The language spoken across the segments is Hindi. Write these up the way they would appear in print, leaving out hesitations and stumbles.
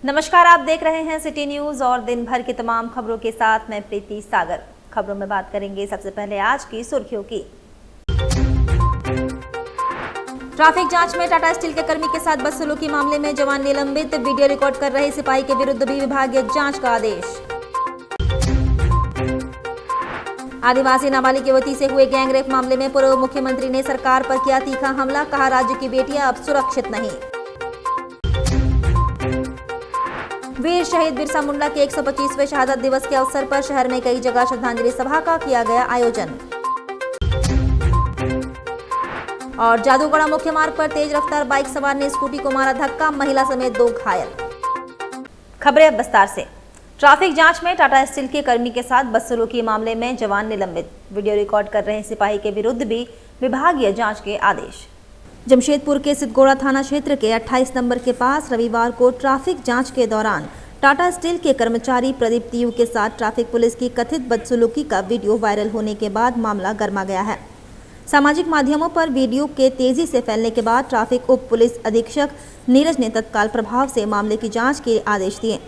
नमस्कार, आप देख रहे हैं सिटी न्यूज और दिन भर की तमाम खबरों के साथ मैं प्रीति सागर। खबरों में बात करेंगे सबसे पहले आज की सुर्खियों की। ट्रैफिक जांच में टाटा स्टील के कर्मी के साथ बदसलूकी मामले में जवान निलंबित, वीडियो रिकॉर्ड कर रहे सिपाही के विरुद्ध भी विभागीय जांच का आदेश। आदिवासी नाबालिग युवती से हुए गैंगरेप मामले में पूर्व मुख्यमंत्री ने सरकार पर किया तीखा हमला, कहा राज्य की बेटियां अब सुरक्षित नहीं। वीर शहीद बिरसा मुंडा के 125वें शहादत दिवस के अवसर पर शहर में कई जगह श्रद्धांजलि सभा का किया गया आयोजन। और जादूगढ़ा मुख्य मार्ग पर तेज रफ्तार बाइक सवार ने स्कूटी को मारा धक्का, महिला समेत 2 घायल। खबरें अब विस्तार से। ट्रैफिक जांच में टाटा स्टील के कर्मी के साथ बदसलूकी मामले में जवान निलंबित, वीडियो रिकॉर्ड कर रहे सिपाही के विरुद्ध भी विभागीय जांच के आदेश। जमशेदपुर के सिद्धगोड़ा थाना क्षेत्र के 28 नंबर के पास रविवार को ट्रैफिक जांच के दौरान टाटा स्टील के कर्मचारी प्रदीप तियू के साथ ट्रैफिक पुलिस की कथित बदसलूकी का वीडियो वायरल होने के बाद मामला गर्मा गया है। सामाजिक माध्यमों पर वीडियो के तेजी से फैलने के बाद ट्रैफिक उप पुलिस अधीक्षक नीरज ने तत्काल प्रभाव से मामले की जाँच के आदेश दिए।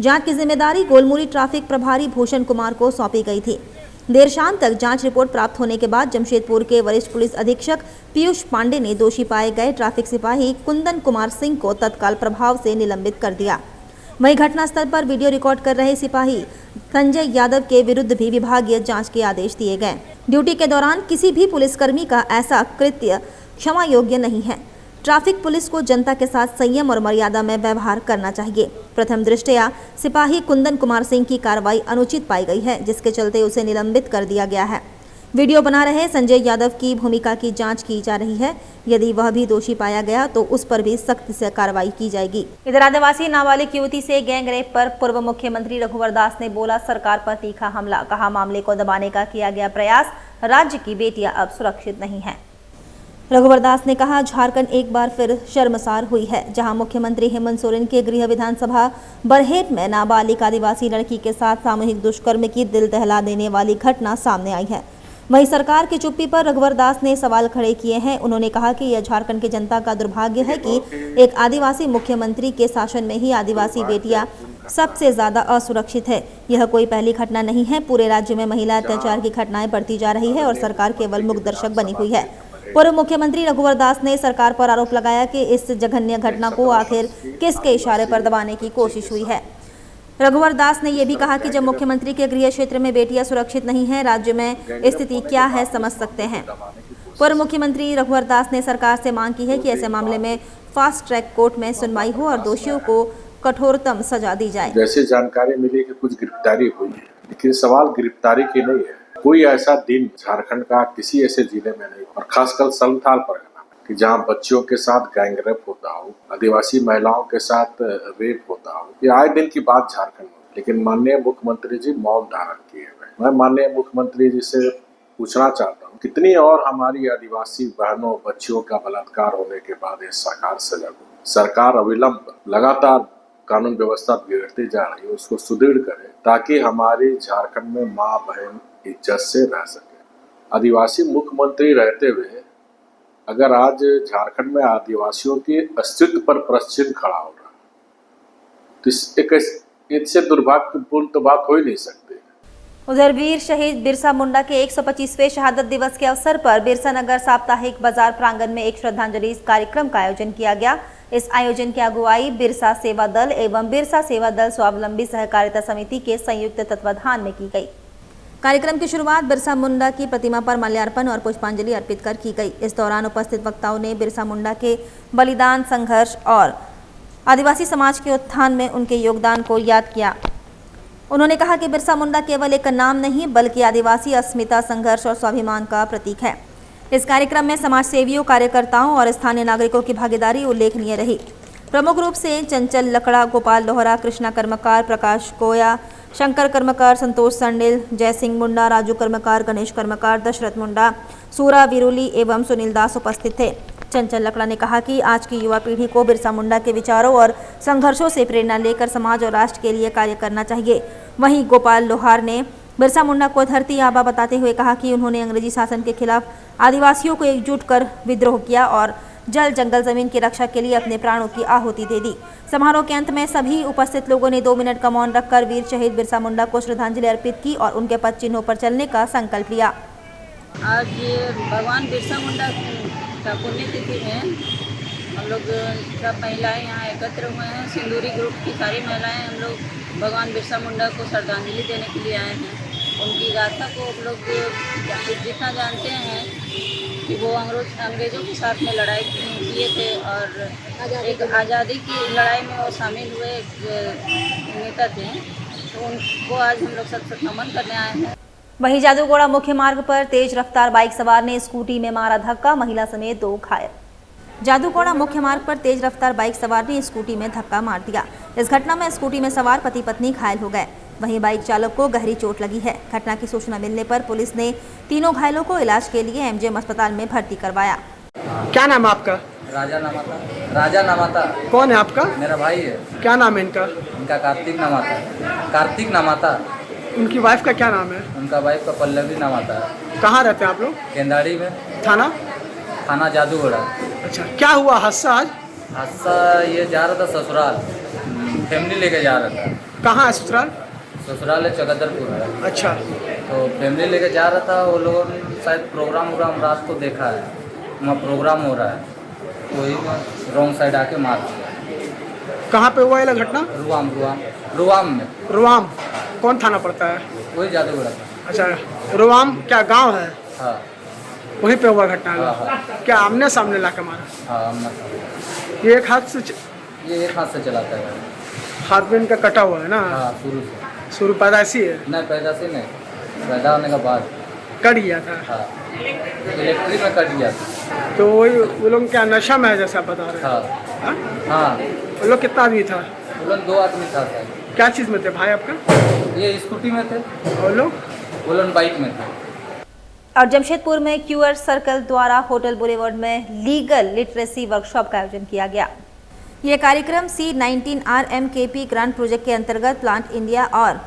जाँच की जिम्मेदारी गोलमुरी ट्रैफिक प्रभारी भूषण कुमार को सौंपी गई थी। देर शाम तक जांच रिपोर्ट प्राप्त होने के बाद जमशेदपुर के वरिष्ठ पुलिस अधीक्षक पीयूष पांडे ने दोषी पाए गए ट्रैफिक सिपाही कुंदन कुमार सिंह को तत्काल प्रभाव से निलंबित कर दिया। वहीं घटनास्थल पर वीडियो रिकॉर्ड कर रहे सिपाही संजय यादव के विरुद्ध भी विभागीय जांच के आदेश दिए गए। ड्यूटी के दौरान किसी भी पुलिसकर्मी का ऐसा कृत्य क्षमा योग्य नहीं है। ट्रैफिक पुलिस को जनता के साथ संयम और मर्यादा में व्यवहार करना चाहिए। प्रथम दृष्टया सिपाही कुंदन कुमार सिंह की कार्रवाई अनुचित पाई गई है, जिसके चलते उसे निलंबित कर दिया गया है। वीडियो बना रहे संजय यादव की भूमिका की जांच की जा रही है। यदि वह भी दोषी पाया गया तो उस पर भी सख्त से कार्रवाई की जाएगी। इधर आदिवासी नाबालिग युवती से गैंगरेप पर पूर्व मुख्यमंत्री रघुवर दास ने बोला सरकार पर तीखा हमला, कहा मामले को दबाने का किया गया प्रयास, राज्य की बेटियां अब सुरक्षित नहीं है। रघुवर दास ने कहा झारखंड एक बार फिर शर्मसार हुई है, जहां मुख्यमंत्री हेमंत सोरेन के गृह विधानसभा बरहेट में नाबालिग आदिवासी लड़की के साथ सामूहिक दुष्कर्म की दिल दहला देने वाली घटना सामने आई है। वहीं सरकार की चुप्पी पर रघुवर दास ने सवाल खड़े किए हैं। उन्होंने कहा कि यह झारखंड की जनता का दुर्भाग्य है कि एक आदिवासी मुख्यमंत्री के शासन में ही आदिवासी बेटियां सबसे ज्यादा असुरक्षित है। यह कोई पहली घटना नहीं है। पूरे राज्य में महिला अत्याचार की घटनाएं बढ़ती जा रही है और सरकार केवल मूक दर्शक बनी हुई है। पूर्व मुख्यमंत्री रघुवर दास ने सरकार पर आरोप लगाया कि इस जघन्य घटना को आखिर किसके इशारे पर दबाने की कोशिश हुई है। रघुवर दास ने यह भी कहा कि जब मुख्यमंत्री के गृह क्षेत्र में बेटियां सुरक्षित नहीं हैं, राज्य में स्थिति क्या है समझ सकते हैं। पूर्व मुख्यमंत्री रघुवर दास ने सरकार से मांग की है कि ऐसे मामले में फास्ट ट्रैक कोर्ट में सुनवाई हो और दोषियों को कठोरतम सजा दी जाए। जैसे जानकारी मिली कि कुछ गिरफ्तारी हुई है, लेकिन सवाल गिरफ्तारी की नहीं है। कोई ऐसा दिन झारखंड का किसी ऐसे जिले में नहीं, और खासकर संथाल परगना कि जहां बच्चियों के साथ गैंगरेप होता हो, आदिवासी महिलाओं के साथ रेप होता हो। ये आए दिन की बात झारखंड में, लेकिन माननीय मुख्यमंत्री जी मौन धारण किए हुए। मैं माननीय मुख्यमंत्री जी से पूछना चाहता हूँ, कितनी और हमारी आदिवासी बहनों बच्चियों का बलात्कार होने के बाद ये सरकार सजग हो। सरकार अविलंब लगातार कानून व्यवस्था बिगड़ती जा रही है, उसको सुदृढ़ करे ताकि हमारी झारखंड में माँ बहन इज्जत से रह सके। आदिवासी मुख्यमंत्री रहते हुए अगर आज झारखंड में आदिवासियों के अस्तित्व पर प्रश्न खड़ा हो रहा, तो इससे दुर्भाग्यपूर्ण तो बात हो ही नहीं सकती। उधर वीर शहीद बिरसा मुंडा के 125वें शहादत दिवस के अवसर पर बिरसा नगर साप्ताहिक बाजार प्रांगण में एक श्रद्धांजलि कार्यक्रम का आयोजन किया गया। इस आयोजन की अगुवाई बिरसा सेवा दल एवं बिरसा सेवा दल स्वावलंबी सहकारिता समिति के संयुक्त तत्वाधान में की गई। कार्यक्रम की शुरुआत बिरसा मुंडा की प्रतिमा पर माल्यार्पण और पुष्पांजलि अर्पित कर की गई। इस दौरान उपस्थित वक्ताओं ने बिरसा मुंडा के बलिदान, संघर्ष और आदिवासी समाज के उत्थान में उनके योगदान को याद किया। उन्होंने कहा कि बिरसा मुंडा केवल एक नाम नहीं बल्कि आदिवासी अस्मिता, संघर्ष और स्वाभिमान का प्रतीक है। इस कार्यक्रम में समाज सेवियों, कार्यकर्ताओं और स्थानीय नागरिकों की भागीदारी उल्लेखनीय रही। प्रमुख रूप से चंचल लकड़ा, गोपाल लोहरा, कृष्णा कर्मकार, प्रकाश कोया, शंकर कर्मकार, संतोष संडिल, जय सिंह मुंडा, राजू कर्मकार, गणेश कर्मकार, दशरथ मुंडा, सूरा विरोली एवं सुनील दास उपस्थित थे। चंचल लकड़ा ने कहा कि आज की युवा पीढ़ी को बिरसा मुंडा के विचारों और संघर्षों से प्रेरणा लेकर समाज और राष्ट्र के लिए कार्य करना चाहिए। वहीं गोपाल लोहार ने बिरसा मुंडा को धरती आबा बताते हुए कहा कि उन्होंने अंग्रेजी शासन के खिलाफ आदिवासियों को एकजुट कर विद्रोह किया और जल जंगल जमीन की रक्षा के लिए अपने प्राणों की आहुति दे दी। समारोह के अंत में सभी उपस्थित लोगों ने 2 मिनट का मौन रखकर वीर शहीद बिरसा मुंडा को श्रद्धांजलि अर्पित की और उनके पद चिन्हों पर चलने का संकल्प लिया। आज भगवान बिरसा मुंडा का पुण्यतिथि है। हम लोग सब महिलाएं यहाँ एकत्र हुए हैं। सिंदूरी ग्रुप की सारी महिलाएं हम लोग भगवान बिरसा मुंडा को श्रद्धांजलि देने के लिए आए हैं। उनकी गाथा को हम लोग जितना जानते हैं कि वो अंग्रेज़ों के साथ में लड़ाई किए थे और एक आज़ादी की लड़ाई में वो शामिल हुए एक नेता थे। तो उनको आज हम लोग सब नमन करने आए हैं। वहीं जादूगोड़ा मुख्य मार्ग पर तेज रफ्तार बाइक सवार ने स्कूटी में मारा धक्का, महिला समेत 2 घायल। जादूगोड़ा मुख्य मार्ग पर तेज रफ्तार बाइक सवार ने स्कूटी में धक्का मार दिया। इस घटना में स्कूटी में सवार पति पत्नी घायल हो गए। वहीं बाइक चालक को गहरी चोट लगी है। घटना की सूचना मिलने पर पुलिस ने तीनों घायलों को इलाज के लिए एमजीएम अस्पताल में भर्ती करवाया। क्या नाम है आपका? राजा नामाता। कौन है आपका? मेरा भाई है। क्या नाम है इनका? इनका कार्तिक नामाता। उनकी वाइफ का क्या नाम है? उनका वाइफ का पल्लवी नामाता है। कहाँ रहते हैं आप लोग? केंदाड़ी में। थाना जादूगोड़ा। अच्छा, क्या हुआ हादसा आज? हादसा ये जा रहा था ससुराल, फैमिली लेके जा रहा था। कहाँ है ससुराल? ससुराल है चकदरपुर है। अच्छा, तो फैमिली लेके जा रहा था। वो लोगों ने शायद प्रोग्राम रात को देखा है, वहाँ प्रोग्राम हो रहा है, वही रॉन्ग साइड आके मार दिया। कहाँ पे हुआ ये घटना? रुआम में। रुआम कौन थाना पड़ता है? वही जादूगोड़ा। अच्छा, रुआम क्या गांव है? हाँ, वहीं पे हुआ घटना। हाँ। क्या आमने सामने ला के मारा? हाँ, आमना। ये एक हाथ से चलाता है। हाथ में इनका कटा हुआ है ना? हाँ, शुरू पैदाइशी है? नहीं, पैदाइशी नहीं, पैदा होने के बाद कट गया था। हाँ, इलेक्ट्रिक में कट गया था। तो वही वो लोग क्या नशा में है जैसा आप बता रहे हैं? हाँ, हाँ। वो लोग कितना आदमी था? वो लोग 2 आदमी था सर। क्या चीज़ में थे भाई आपका? ये स्कूटी में थे। और लोग? वो लोग बाइक में थे। और जमशेदपुर में क्यूआर सर्कल द्वारा होटल बुलेवार्ड में लीगल लिटरेसी वर्कशॉप का आयोजन किया गया। यह कार्यक्रम C19 RMKP ग्रांट प्रोजेक्ट के अंतर्गत प्लांट इंडिया और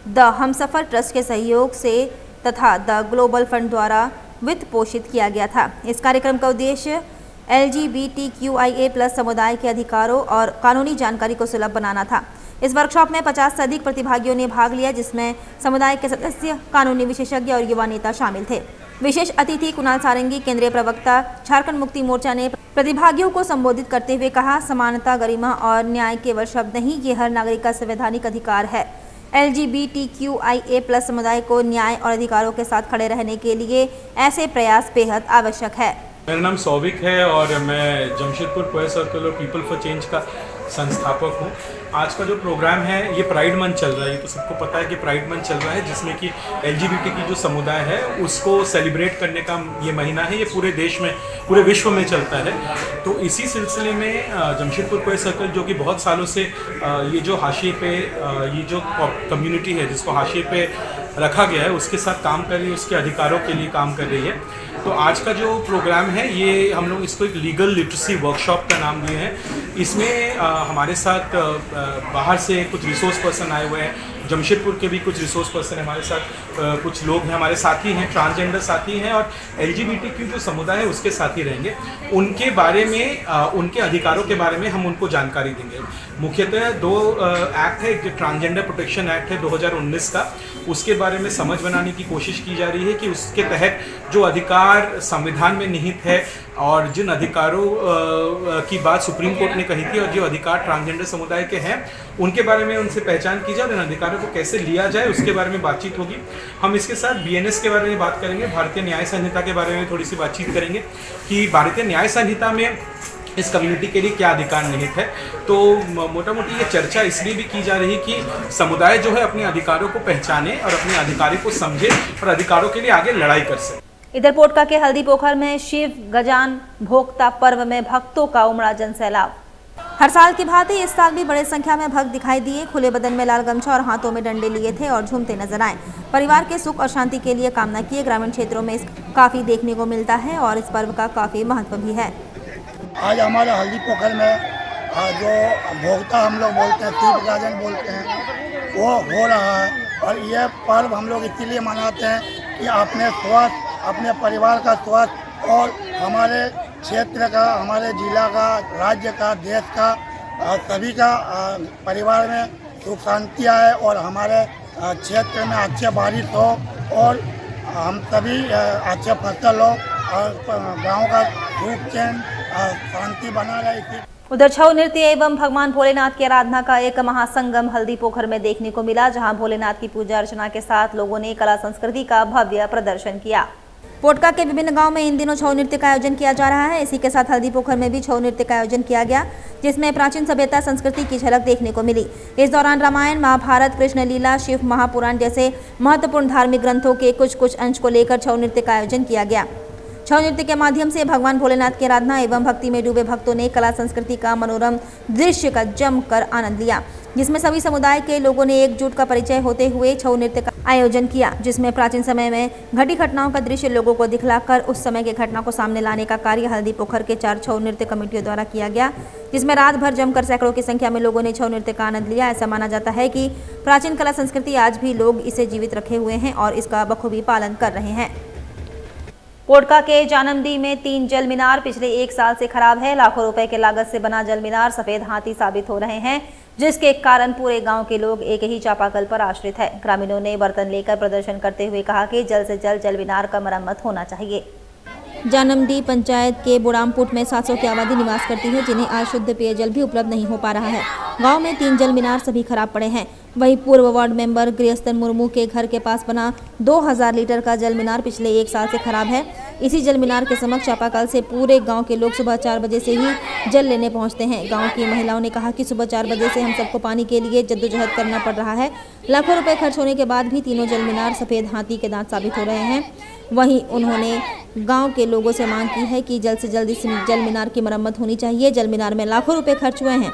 द हमसफर ट्रस्ट के सहयोग से तथा द ग्लोबल फंड द्वारा वित्त पोषित किया गया था। इस कार्यक्रम का उद्देश्य LGBTQIA+ समुदाय के अधिकारों और कानूनी जानकारी को सुलभ बनाना था। इस वर्कशॉप में 50 से अधिक प्रतिभागियों ने भाग लिया, जिसमें समुदाय के सदस्य, कानूनी विशेषज्ञ और युवा नेता शामिल थे। विशेष अतिथि कुणाल सारंगी, केंद्रीय प्रवक्ता झारखंड मुक्ति मोर्चा, ने प्रतिभागियों को संबोधित करते हुए कहा, समानता, गरिमा और न्याय केवल शब्द नहीं, ये हर नागरिक का संवैधानिक अधिकार है। LGBTQIA+ समुदाय को न्याय और अधिकारों के साथ खड़े रहने के लिए ऐसे प्रयास बेहद आवश्यक है। मेरा नाम सौविक है और मैं जमशेदपुर क्यूआर सर्कल और पीपल फॉर चेंज का संस्थापक हूँ। आज का जो प्रोग्राम है ये प्राइड मंथ चल रहा है। ये तो सबको पता है कि प्राइड मंथ चल रहा है, जिसमें कि LGBT की जो समुदाय है उसको सेलिब्रेट करने का ये महीना है। ये पूरे देश में, पूरे विश्व में चलता है। तो इसी सिलसिले में जमशेदपुर क्यूआर सर्कल, जो कि बहुत सालों से ये जो हाशिए पे, ये जो कम्युनिटी है जिसको हाशिए पे रखा गया है, उसके साथ काम कर रही है, उसके अधिकारों के लिए काम कर रही है। तो आज का जो प्रोग्राम है ये हम लोग इसको एक लीगल लिटरेसी वर्कशॉप का नाम दिए हैं। इसमें हमारे साथ बाहर से कुछ रिसोर्स पर्सन आए हुए हैं, जमशेदपुर के भी कुछ रिसोर्स पर्सन हमारे साथ, कुछ लोग हैं हमारे साथी हैं, ट्रांसजेंडर साथी हैं और LGBTQ जो समुदाय है उसके साथी रहेंगे। उनके बारे में, उनके अधिकारों के बारे में हम उनको जानकारी देंगे। मुख्यतः 2 एक्ट है, एक जो ट्रांसजेंडर प्रोटेक्शन एक्ट है 2019 का, उसके बारे में समझ बनाने की कोशिश की जा रही है कि उसके तहत जो अधिकार संविधान में निहित है और जिन अधिकारों की बात सुप्रीम कोर्ट ने कही थी और जो अधिकार ट्रांसजेंडर समुदाय के हैं उनके बारे में उनसे पहचान की जाए और इन अधिकारों को कैसे लिया जाए उसके बारे में बातचीत होगी। हम इसके साथ BNS के बारे में बात करेंगे, भारतीय न्याय संहिता के बारे में थोड़ी सी बातचीत करेंगे कि भारतीय न्याय संहिता में इस कम्युनिटी के लिए क्या अधिकार निहित है। तो मोटा मोटी ये चर्चा इसलिए भी की जा रही कि समुदाय जो है अपने अधिकारों को पहचाने और अपने अधिकारों को समझे और अधिकारों के लिए आगे लड़ाई कर सके। इधर पोटका के हल्दी पोखर में शिव गजान भोक्ता पर्व में भक्तों का उमड़ा जनसैलाब। हर साल की भांति इस साल भी बड़ी संख्या में भक्त दिखाई दिए। खुले बदन में लाल गमछा और हाथों में डंडे लिए थे और झूमते नजर आए। परिवार के सुख और शांति के लिए कामना किए। ग्रामीण क्षेत्रों में काफी देखने को मिलता है और इस पर्व का काफी महत्व भी है। आज हमारे हल्दी पोखर में जो भोक्ता हम लोग बोलते हैं, शिव गाजन बोलते हैं, वो हो रहा है। और यह पर्व हम लोग इसीलिए मनाते हैं कि अपने स्वास्थ्य, अपने परिवार का स्वास्थ्य और हमारे क्षेत्र का, हमारे जिला का, राज्य का, देश का, सभी का परिवार में सुख शांति आए और हमारे क्षेत्र में अच्छे बारिश हो और हम सभी अच्छे फसल हो और गांव का सुख चैन शांति बना रहे। उधर छऊ नृत्य एवं भगवान भोलेनाथ की आराधना का एक महासंगम हल्दी पोखर में देखने को मिला, जहां भोलेनाथ की पूजा अर्चना के साथ लोगों ने कला संस्कृति का भव्य प्रदर्शन किया। पोटका के विभिन्न गांव में इन दिनों छऊ नृत्य का आयोजन किया जा रहा है। इसी के साथ हल्दी पोखर में भी छऊ नृत्य का आयोजन किया गया, जिसमें प्राचीन सभ्यता संस्कृति की झलक देखने को मिली। इस दौरान रामायण, महाभारत, कृष्ण लीला, शिव महापुराण जैसे महत्वपूर्ण धार्मिक ग्रंथों के कुछ अंश को लेकर छऊ नृत्य का आयोजन किया गया। छऊ नृत्य के माध्यम से भगवान भोलेनाथ की आराधना एवं भक्ति में डूबे भक्तों ने कला संस्कृति का मनोरम दृश्य का जमकर आनंद लिया, जिसमें सभी समुदाय के लोगों ने एकजुट का परिचय होते हुए छऊ नृत्य का आयोजन किया, जिसमें प्राचीन समय में घटी घटनाओं का दृश्य लोगों को दिखलाकर उस समय की घटना को सामने लाने का कार्य हल्दी पोखर के 4 छऊ नृत्य कमेटियों द्वारा किया गया, जिसमें रात भर जमकर सैकड़ों की संख्या में लोगों ने छऊ नृत्य का आनंद लिया। ऐसा माना जाता है कि प्राचीन कला संस्कृति आज भी लोग इसे जीवित रखे हुए हैं और इसका बखूबी पालन कर रहे हैं। पोटका के जानमडी में 3 जल मीनार पिछले 1 साल से खराब है। लाखों रुपए के लागत से बना जल मीनार सफेद हाथी साबित हो रहे हैं, जिसके कारण पूरे गांव के लोग एक ही चापाकल पर आश्रित है। ग्रामीणों ने बर्तन लेकर प्रदर्शन करते हुए कहा कि जल्द से जल्द जल मीनार का मरम्मत होना चाहिए। जानमडी पंचायत के बुड़ामपुट में 700 की आबादी निवास करती है, जिन्हें आज शुद्ध पेयजल भी उपलब्ध नहीं हो पा रहा है। गांव में 3 जल मीनार सभी खराब पड़े हैं। वहीं पूर्व वार्ड मेंबर गृहस्थन मुर्मू के घर के पास बना 2000 लीटर का जल मीनार पिछले 1 साल से खराब है। इसी जल मीनार के समक्ष चापाकल से पूरे गांव के लोग सुबह 4 बजे से ही जल लेने पहुंचते हैं। गांव की महिलाओं ने कहा कि सुबह 4 बजे से हम सबको पानी के लिए जद्दोजहद करना पड़ रहा है। लाखों रुपए खर्च होने के बाद भी तीनों जल मीनार सफेद हाथी के दांत साबित हो रहे हैं। वहीं उन्होंने गांव के लोगों से मांग की है कि जल्द से जल्द इस जल मीनार की मरम्मत होनी चाहिए। जल मीनार में लाखों रुपए खर्च हुए हैं,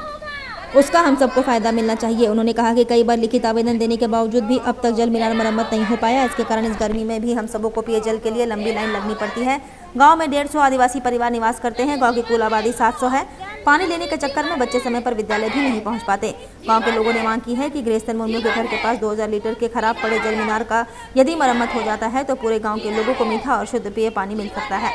उसका हम सबको फायदा मिलना चाहिए। उन्होंने कहा कि कई बार लिखित आवेदन देने के बावजूद भी अब तक जल मीनार मरम्मत नहीं हो पाया। इसके कारण इस गर्मी में भी हम सबों को पेयजल के लिए लंबी लाइन लगनी पड़ती है। गांव में 150 आदिवासी परिवार निवास करते हैं। गांव की कुल आबादी 700 है। पानी लेने के चक्कर में बच्चे समय पर विद्यालय भी नहीं पहुंच पाते। गांव के लोगों ने मांग की है कि गृहस्थन मुर्मू के घर के पास 2000 लीटर के खराब पड़े जल मीनार का यदि मरम्मत हो जाता है तो पूरे गाँव के लोगों को मीठा और शुद्ध पेय पानी मिल सकता है।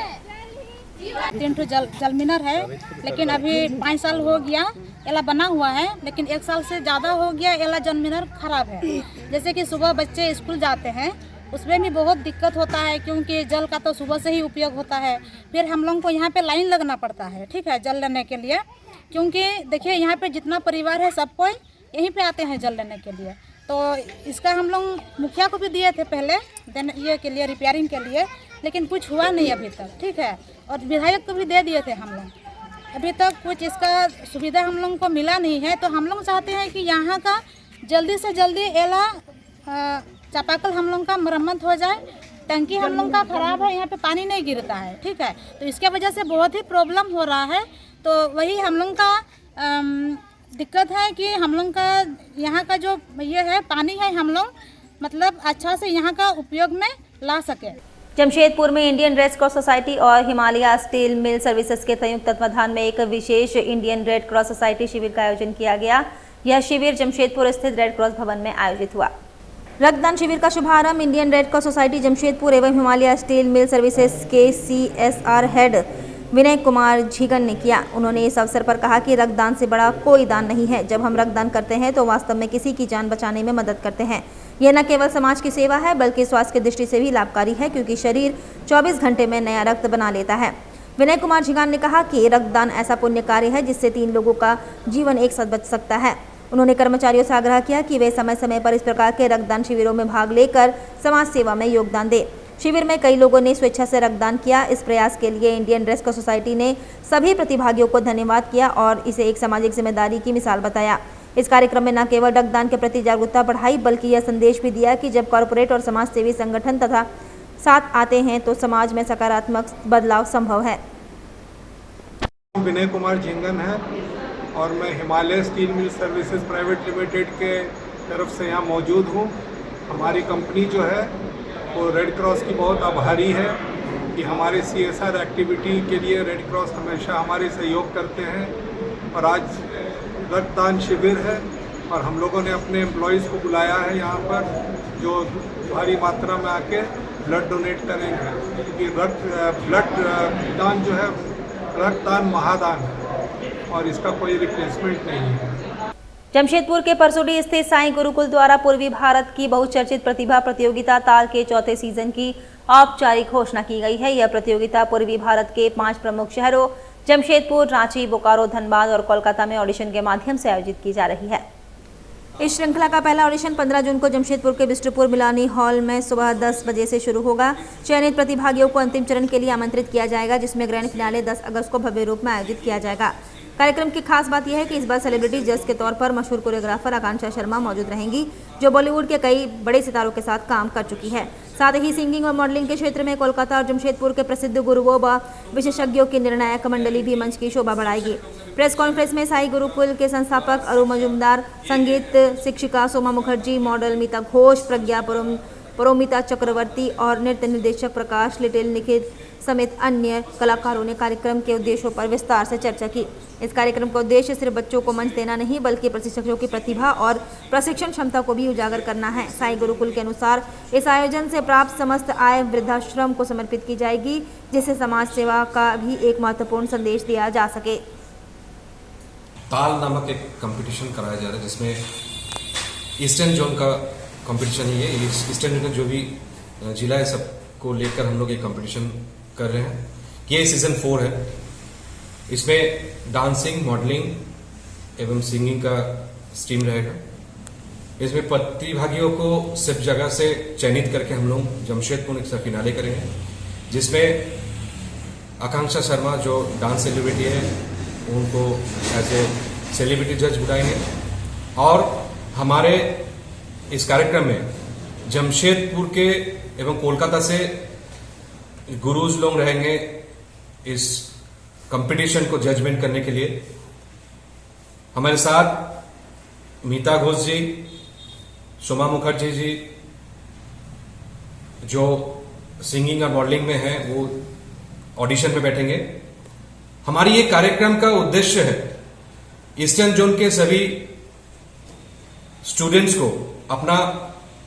3 जल मीनार है, लेकिन अभी 5 साल हो गया एला बना हुआ है, लेकिन 1 साल से ज़्यादा हो गया एला जल मीनार खराब है। जैसे कि सुबह बच्चे स्कूल जाते हैं, उसमें भी बहुत दिक्कत होता है, क्योंकि जल का तो सुबह से ही उपयोग होता है। फिर हम लोगों को यहाँ पे लाइन लगना पड़ता है, ठीक है, जल लेने के लिए, क्योंकि देखिए यहाँ पे जितना परिवार है सब कोई यहीं पे आते हैं जल लेने के लिए। तो इसका हम लोग मुखिया को भी दिए थे पहले ये के लिए रिपेयरिंग के लिए, लेकिन कुछ हुआ नहीं अभी तक, ठीक है, और विधायक को भी दे दिए थे हम लोग। अभी तक कुछ इसका सुविधा हम लोगों को मिला नहीं है। तो हम लोग चाहते हैं कि यहाँ का जल्दी से जल्दी एला चापाकल हम लोग का मरम्मत हो जाए। टंकी हम लोग का खराब है, यहाँ पे पानी नहीं गिरता है, ठीक है, तो इसके वजह से बहुत ही प्रॉब्लम हो रहा है। तो वही हम लोग का दिक्कत है कि हम लोग का यहाँ का जो ये है पानी है, हम लोग मतलब अच्छा से यहाँ का उपयोग में ला सके। जमशेदपुर में इंडियन रेड क्रॉस सोसाइटी और हिमालय स्टील मिल सर्विसेज के संयुक्त तत्वाधान में एक विशेष इंडियन रेड क्रॉस सोसाइटी शिविर का आयोजन किया गया। यह शिविर जमशेदपुर स्थित रेड क्रॉस भवन में आयोजित हुआ। रक्तदान शिविर का शुभारंभ Indian red cross society Jamshedpur एवं हिमालय स्टील मिल सर्विसेज के CSR हेड विनय कुमार झिगन ने किया। उन्होंने इस अवसर पर कहा कि रक्तदान से बड़ा कोई दान नहीं है। जब हम रक्तदान करते हैं तो वास्तव में किसी की जान बचाने में मदद करते हैं। यह न केवल समाज की सेवा है बल्कि स्वास्थ्य की दृष्टि से भी लाभकारी है, क्योंकि शरीर 24 घंटे में नया रक्त बना लेता है। विनय कुमार झिगान ने कहा कि रक्तदान ऐसा पुण्य कार्य है जिससे 3 लोगों का जीवन एक साथ बच सकता है। उन्होंने कर्मचारियों से आग्रह किया कि वे समय समय पर इस प्रकार के रक्तदान शिविरों में भाग लेकर समाज सेवा में योगदान दें। शिविर में कई लोगों ने स्वेच्छा से रक्तदान किया। इस प्रयास के लिए इंडियन रेड क्रॉस सोसाइटी ने सभी प्रतिभागियों को धन्यवाद किया और इसे एक सामाजिक जिम्मेदारी की मिसाल बताया। इस कार्यक्रम में न केवल रक्तदान के प्रति जागरूकता बढ़ाई बल्कि यह संदेश भी दिया कि जब कॉरपोरेट और समाज सेवी संगठन तथा साथ आते हैं तो समाज में सकारात्मक बदलाव संभव है। विनय कुमार झिंगन है और मैं Himalaya steel mill services private limited के तरफ से यहाँ मौजूद हूँ। हमारी कंपनी जो है वो रेड क्रॉस की बहुत आभारी है कि हमारे CSR एक्टिविटी के लिए रेड क्रॉस हमेशा हमारे सहयोग करते हैं। और आज रक्तदान शिविर है और हम लोगों ने अपने एम्प्लॉयज़ को बुलाया है यहाँ पर, जो भारी मात्रा में आके ब्लड डोनेट करेंगे, क्योंकि ब्लड दान जो है रक्तदान महादान है और इसका कोई रिप्लेसमेंट नहीं है। जमशेदपुर के परसोडी स्थित साईं गुरुकुल द्वारा पूर्वी भारत की बहुचर्चित प्रतिभा प्रतियोगिता ताल के चौथे सीजन की औपचारिक घोषणा की गई है। यह प्रतियोगिता पूर्वी भारत के 5 प्रमुख शहरों जमशेदपुर, रांची, बोकारो, धनबाद और कोलकाता में ऑडिशन के माध्यम से आयोजित की जा रही है। इस श्रृंखला का पहला ऑडिशन 15 जून को जमशेदपुर के बिष्टुपुर मिलानी हॉल में सुबह 10 बजे से शुरू होगा। चयनित प्रतिभागियों को अंतिम चरण के लिए आमंत्रित किया जाएगा, जिसमें ग्रैंड फिनाले 10 अगस्त को भव्य रूप में आयोजित किया जाएगा। कार्यक्रम की खास बात यह है कि इस बार सेलिब्रिटी जज के तौर पर मशहूर कोरियोग्राफर आकांक्षा शर्मा मौजूद रहेंगी, जो बॉलीवुड के कई बड़े सितारों के साथ काम कर चुकी है। साथ ही सिंगिंग और मॉडलिंग के क्षेत्र में कोलकाता और जमशेदपुर के प्रसिद्ध गुरुओं व विशेषज्ञों की निर्णायक मंडली भी मंच की शोभा बढ़ाएगी। प्रेस कॉन्फ्रेंस में साई गुरुकुल के संस्थापक अरु मजुमदार, संगीत शिक्षिका सोमा मुखर्जी, मॉडल मीता घोष, प्रज्ञा परोमिता चक्रवर्ती और नृत्य निर्देशक प्रकाश लिटिल निखित समेत अन्य कलाकारों ने कार्यक्रम के उद्देश्यों पर विस्तार से चर्चा की। इस कार्यक्रम का उद्देश्य सिर्फ बच्चों को मंच देना नहीं, बल्कि प्रशिक्षकों की प्रतिभा और प्रशिक्षण क्षमता को भी उजागर करना है। साई गुरुकुल के अनुसार इस आयोजन से प्राप्त समस्त आय वृद्धाश्रम को समर्पित की जाएगी, जिससे समाज सेवा का भी एक महत्वपूर्ण संदेश दिया जा सके। ताल नामक एक कंपटीशन कराया जा रहा है, जिसमें ईस्टर्न जोन का कंपटीशन ही है। ईस्टर्न जोन का जो भी जिला है सबको लेकर हम लोग ये कंपटीशन कर रहे हैं। ये सीजन 4 है। इसमें डांसिंग, मॉडलिंग एवं सिंगिंग का स्ट्रीम रहेगा। इसमें प्रतिभागियों को सब जगह से चयनित करके हम लोग जमशेदपुर एक फिनाले करेंगे, जिसमें आकांक्षा शर्मा जो डांस सेलिब्रिटी है उनको एज ए सेलिब्रिटी जज बुलाएंगे। और हमारे इस कार्यक्रम में जमशेदपुर के एवं कोलकाता से गुरुज लोग रहेंगे इस कंपटीशन को जजमेंट करने के लिए। हमारे साथ मीता घोष जी, सोमा मुखर्जी जी जो सिंगिंग और मॉडलिंग में हैं, वो ऑडिशन में बैठेंगे। हमारी ये कार्यक्रम का उद्देश्य है ईस्टर्न जोन के सभी स्टूडेंट्स को अपना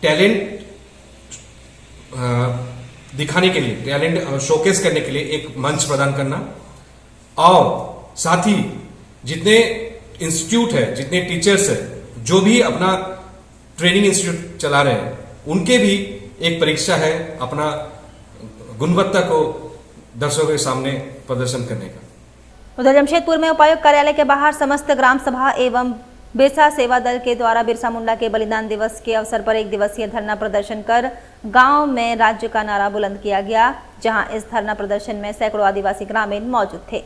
टैलेंट दिखाने के लिए, टैलेंट शोकेस करने के लिए एक मंच प्रदान करना, और साथ ही जितने इंस्टीट्यूट है, जितने टीचर्स है, जो भी अपना ट्रेनिंग इंस्टीट्यूट चला रहे हैं, उनके भी एक परीक्षा है अपना गुणवत्ता को दर्शकों के सामने प्रदर्शन करने का। उधर जमशेदपुर में उपायुक्त कार्यालय के बाहर समस्त ग्राम सभा एवं बिरसा सेवा दल के द्वारा बिरसा मुंडा के बलिदान दिवस के अवसर पर 1 दिवसीय धरना प्रदर्शन कर गांव में राज्य का नारा बुलंद किया गया, जहां इस धरना प्रदर्शन में सैकड़ों आदिवासी ग्रामीण मौजूद थे।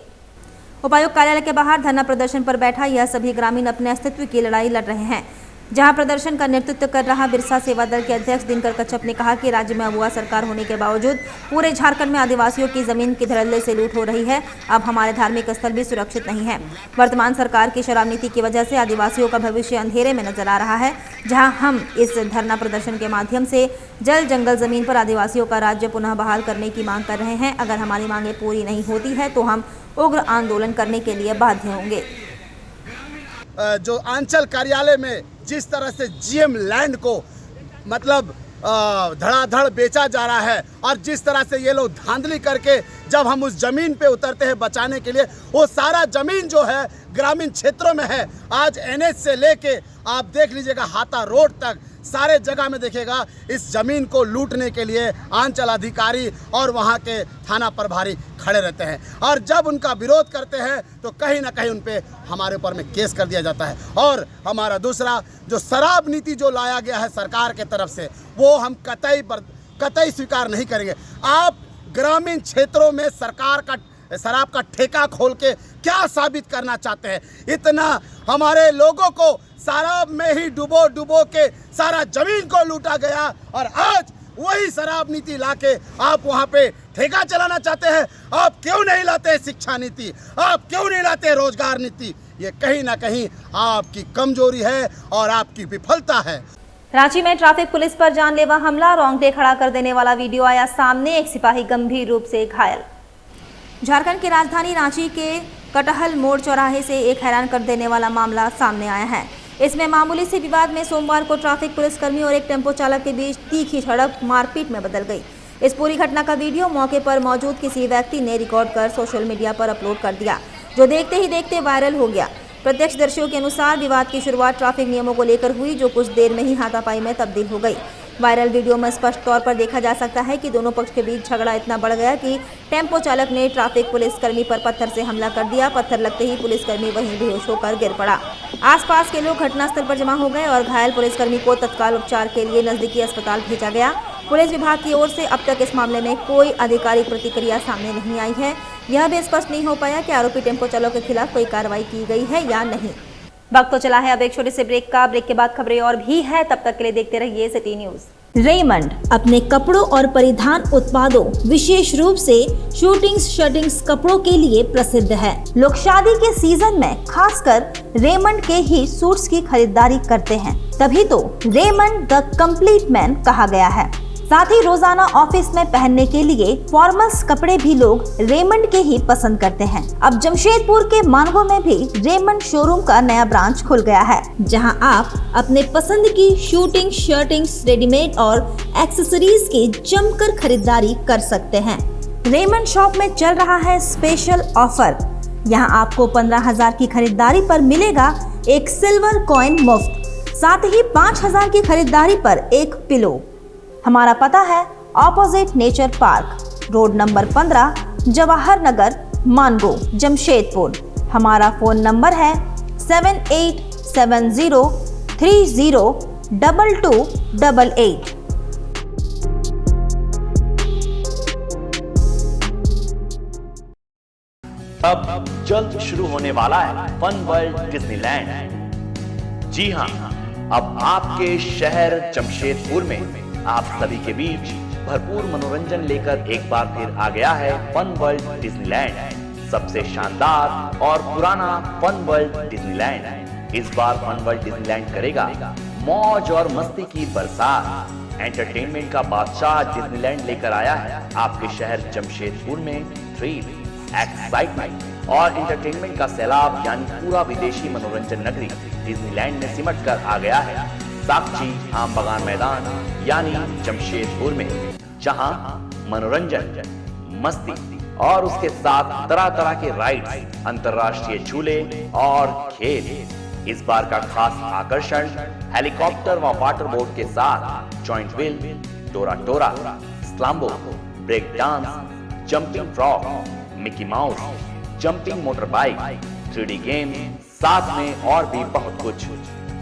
उपायुक्त कार्यालय के बाहर धरना प्रदर्शन पर बैठा यह सभी ग्रामीण अपने अस्तित्व की लड़ाई लड़ रहे हैं, जहां प्रदर्शन का नेतृत्व कर रहा बिरसा सेवा दल के अध्यक्ष दिनकर कच्छप ने कहा कि राज्य में अगुआ सरकार होने के बावजूद पूरे झारखंड में आदिवासियों की जमीन की धड़ल्ले से लूट हो रही है। अब हमारे धार्मिक स्थल भी सुरक्षित नहीं है। वर्तमान सरकार की शराब नीति की वजह से आदिवासियों का भविष्य अंधेरे में नजर आ रहा है, जहां हम इस धरना प्रदर्शन के माध्यम से जल जंगल जमीन पर आदिवासियों का राज्य पुनः बहाल करने की मांग कर रहे हैं। अगर हमारी मांगे पूरी नहीं होती है तो हम उग्र आंदोलन करने के लिए बाध्य होंगे। जो अंचल कार्यालय में जिस तरह से जीएम लैंड को मतलब धड़ाधड़ बेचा जा रहा है, और जिस तरह से ये लोग धांधली करके जब हम उस ज़मीन पे उतरते हैं बचाने के लिए, वो सारा ज़मीन जो है ग्रामीण क्षेत्रों में है। आज एनएच से लेके आप देख लीजिएगा हाथा रोड तक सारे जगह में देखिएगा इस ज़मीन को लूटने के लिए अंचल अधिकारी और वहाँ के थाना प्रभारी खड़े रहते हैं, और जब उनका विरोध करते हैं तो कहीं ना कहीं उन पे हमारे ऊपर में केस कर दिया जाता है। और हमारा दूसरा जो शराब नीति जो लाया गया है सरकार के तरफ से, वो हम कतई स्वीकार नहीं करेंगे। आप ग्रामीण क्षेत्रों में सरकार का शराब का ठेका खोल के क्या साबित करना चाहते हैं? इतना हमारे लोगों को शराब में ही डुबो के सारा जमीन को लूटा गया, और आज वही शराब नीति लाके आप वहाँ पे ठेका चलाना चाहते हैं। आप क्यों नहीं लाते शिक्षा नीति? आप क्यों नहीं लाते रोजगार नीति? ये कहीं ना कहीं आपकी कमजोरी है और आपकी विफलता है। रांची में ट्रैफिक पुलिस पर जानलेवा हमला, रोंगटे खड़ा कर देने वाला वीडियो आया सामने, एक सिपाही गंभीर रूप से घायल। झारखंड की राजधानी रांची के कटहल मोड़ चौराहे से एक हैरान कर देने वाला मामला सामने आया है। इसमें मामूली से विवाद में सोमवार को ट्रैफिक पुलिसकर्मी और एक टेम्पो चालक के बीच तीखी झड़प मारपीट में बदल गई। इस पूरी घटना का वीडियो मौके पर मौजूद किसी व्यक्ति ने रिकॉर्ड कर सोशल मीडिया पर अपलोड कर दिया, जो देखते ही देखते वायरल हो गया। प्रत्यक्षदर्शियों के अनुसार विवाद की शुरुआत ट्रैफिक नियमों को लेकर हुई, जो कुछ देर में ही हाथापाई में तब्दील हो गई। वायरल वीडियो में स्पष्ट तौर पर देखा जा सकता है कि दोनों पक्ष के बीच झगड़ा इतना बढ़ गया कि टेम्पो चालक ने ट्रैफिक पुलिसकर्मी पर पत्थर से हमला कर दिया। पत्थर लगते ही पुलिसकर्मी वहीं बेहोश होकर गिर पड़ा। आसपास के लोग घटनास्थल पर जमा हो गए और घायल पुलिसकर्मी को तत्काल उपचार के लिए नजदीकी अस्पताल भेजा गया। पुलिस विभाग की ओर से अब तक इस मामले में कोई आधिकारिक प्रतिक्रिया सामने नहीं आई है। यह भी स्पष्ट नहीं हो पाया कि आरोपी टेम्पो चालक के खिलाफ कोई कार्रवाई की गई है या नहीं। वक्त तो चला है अब एक छोटे से ब्रेक का। ब्रेक के बाद खबरें और भी है, तब तक के लिए देखते रहिए सिटी न्यूज। रेमंड अपने कपड़ों और परिधान उत्पादों, विशेष रूप से शूटिंग्स शर्टिंग्स कपड़ों के लिए प्रसिद्ध है। लोग शादी के सीजन में खासकर रेमंड के ही सूट्स की खरीदारी करते हैं, तभी तो रेमंड द कंप्लीट मैन कहा गया है। साथ ही रोजाना ऑफिस में पहनने के लिए फॉर्मल्स कपड़े भी लोग रेमंड के ही पसंद करते हैं। अब जमशेदपुर के मानगो में भी रेमंड शोरूम का नया ब्रांच खुल गया है, जहां आप अपने पसंद की शूटिंग शर्टिंग्स, रेडीमेड और एक्सेसरीज की जमकर खरीदारी कर सकते हैं। रेमंड शॉप में चल रहा है स्पेशल ऑफर। यहां आपको 15,000 की खरीदारी पर मिलेगा एक सिल्वर कॉइन मुफ्त, साथ ही 5,000 की खरीदारी पर एक पिलो। हमारा पता है opposite nature park, road number 15, Jawahar Nagar, Mango, Jamshedpur. हमारा फोन नंबर है 7870302288। अब जल्द शुरू होने वाला है फन वर्ल्ड डिज्नीलैंड। जी हाँ, अब आपके शहर जमशेदपुर में आप सभी के बीच भरपूर मनोरंजन लेकर एक बार फिर आ गया है फन वर्ल्ड डिज्नीलैंड। सबसे शानदार और पुराना फन वर्ल्ड डिज्नीलैंड इस बार फन वर्ल्ड डिज्नीलैंड करेगा मौज और मस्ती की बरसात। एंटरटेनमेंट का बादशाह डिज्नीलैंड लेकर आया है आपके शहर जमशेदपुर में थ्रिल, एक्साइटमेंट और एंटरटेनमेंट का सैलाब, यानी पूरा विदेशी मनोरंजन नगरी डिज्नीलैंड में सिमट कर आ गया है साक्षी आम बगान मैदान यानी जमशेदपुर में, जहां मनोरंजन, मस्ती और उसके साथ तरह तरह के राइड्स, अंतर्राष्ट्रीय झूले और खेल। इस बार का खास आकर्षण हेलीकॉप्टर व वाटर बोट के साथ जॉइंट व्हील, टोरा टोरा, स्लाम्बो, break dance, jumping frog, Mickey Mouse, jumping motor bike, 3D game, साथ में और भी बहुत कुछ।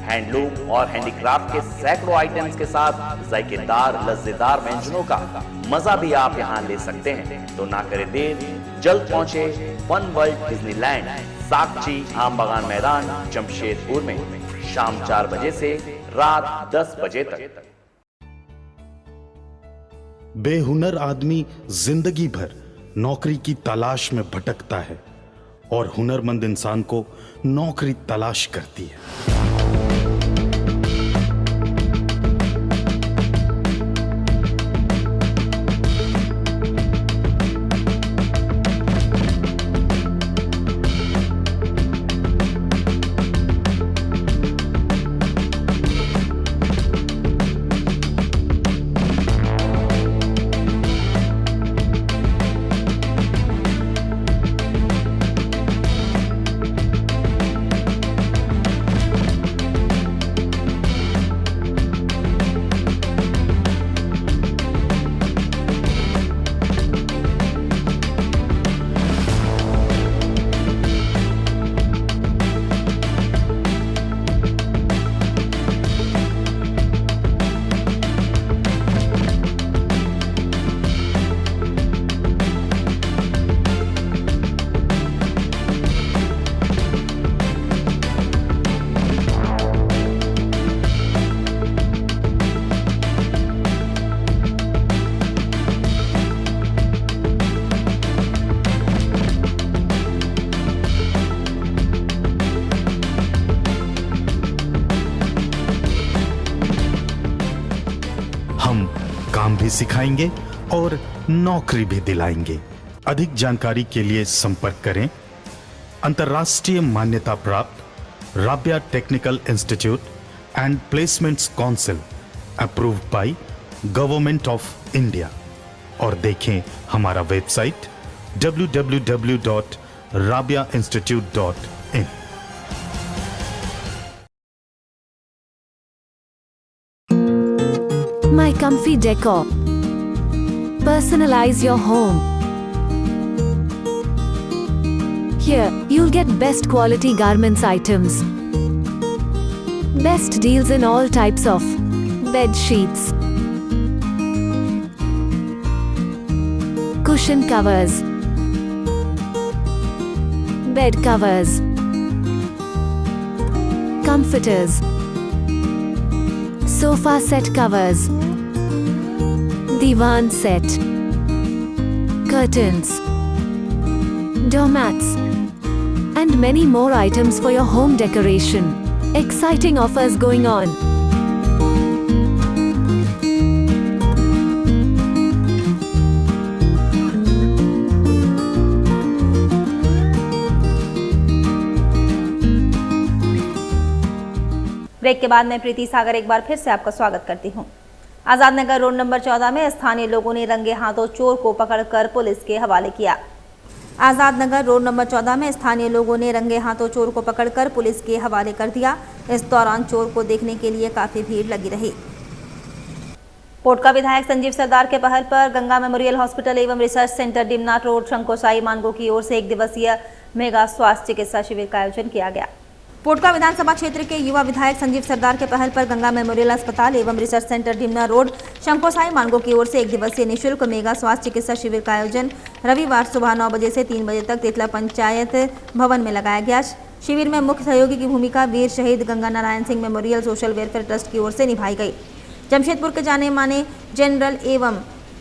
हैंडलूम और हैंडीक्राफ्ट के सैकड़ों आइटम्स के साथ जायकेदार लज्जेदार व्यंजनों का मजा भी आप यहाँ ले सकते हैं। तो ना करें देर, जल्द पहुंचे फन वर्ल्ड डिज्नीलैंड, साक्षी आम बगान मैदान, जमशेदपुर में शाम 4 बजे से रात 10 बजे तक। बेहुनर आदमी जिंदगी भर नौकरी की तलाश में भटकता है और हुनरमंद इंसान को नौकरी तलाश करती है। काम भी सिखाएंगे और नौकरी भी दिलाएंगे। अधिक जानकारी के लिए संपर्क करें अंतर्राष्ट्रीय मान्यता प्राप्त Rabia technical institute and placements council approved by government of India. और देखें हमारा website www.rabiainstitute.in। My Comfy Decor. Personalize your home. Here, you'll get best quality garments items. Best deals in all types of bed sheets, cushion covers, bed covers, comforters, sofa set covers, divan set, curtains, doormats, and many more items for your home decoration. Exciting offers going on. Break के बाद मैं प्रीति सागर एक बार फिर से आपका स्वागत करती हूं। आजाद नगर रोड नंबर 14 में स्थानीय लोगों ने रंगे हाथों चोर को पकड़कर पुलिस के हवाले किया। आजाद नगर रोड नंबर 14 में स्थानीय लोगों ने रंगे हाथों चोर को पकड़कर पुलिस के हवाले कर दिया। इस दौरान चोर को देखने के लिए काफी भीड़ लगी रही। पोटका विधायक संजीव सरदार के पहल पर गंगा मेमोरियल हॉस्पिटल एवं research centre डिमनाथ road Shankosai Mango की ओर से 1 दिवसीय मेगा स्वास्थ्य चिकित्सा शिविर का आयोजन किया गया। पोटका विधानसभा क्षेत्र के युवा विधायक संजीव सरदार के पहल पर गंगा मेमोरियल अस्पताल एवं research centre Dimna road Shankosai Mango की ओर से 1 दिवसीय निःशुल्क मेगा स्वास्थ्य चिकित्सा शिविर का आयोजन रविवार सुबह 9 बजे से 3 बजे तक तितला पंचायत भवन में लगाया गया। शिविर में मुख्य सहयोगी की भूमिका वीर शहीद Ganga Narayan Singh memorial social welfare trust की ओर से निभाई गई। जमशेदपुर के जाने माने जनरल एवं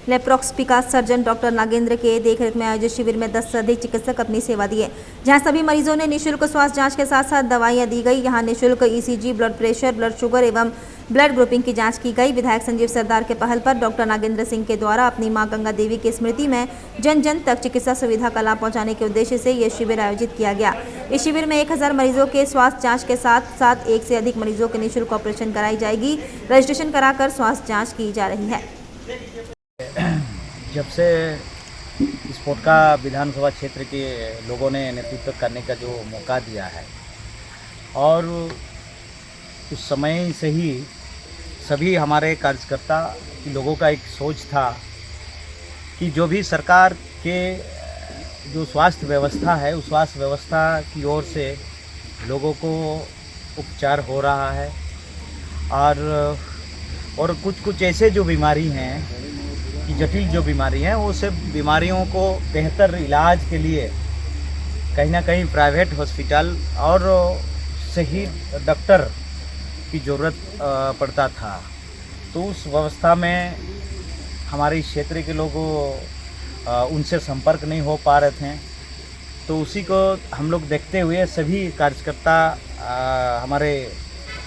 लेप्रोस्कोपिक सर्जन डॉक्टर नागेंद्र के देखरेख में आयोजित शिविर में 10 से अधिक चिकित्सक अपनी सेवा दिए, जहां सभी मरीजों ने निःशुल्क स्वास्थ्य जांच के साथ साथ दवाइयां दी गई। यहां निःशुल्क ECG, blood pressure, blood sugar एवं ब्लड ग्रुपिंग की जांच की गई। विधायक संजीव सरदार के पहल पर डॉक्टर नागेंद्र सिंह के द्वारा अपनी मां गंगा देवी की स्मृति में जन जन तक चिकित्सा सुविधा का लाभ पहुँचाने के उद्देश्य से यह शिविर आयोजित किया गया। इस शिविर में 1000 मरीजों के स्वास्थ्य जाँच के साथ साथ 1 से अधिक मरीजों के निःशुल्क ऑपरेशन कराई जाएगी। रजिस्ट्रेशन कराकर स्वास्थ्य जाँच की जा रही है। जब से इस पोटका विधानसभा क्षेत्र के लोगों ने नेतृत्व करने का जो मौका दिया है और उस समय से ही सभी हमारे कार्यकर्ता लोगों का एक सोच था कि जो भी सरकार के जो स्वास्थ्य व्यवस्था है उस स्वास्थ्य व्यवस्था की ओर से लोगों को उपचार हो रहा है और कुछ ऐसे जो बीमारी हैं कि जटिल जो बीमारी हैं वो सब बीमारियों को बेहतर इलाज के लिए कहीं ना कहीं प्राइवेट हॉस्पिटल और सही डॉक्टर की ज़रूरत पड़ता था। तो उस व्यवस्था में हमारे क्षेत्र के लोग उनसे संपर्क नहीं हो पा रहे थे। तो उसी को हम लोग देखते हुए सभी कार्यकर्ता हमारे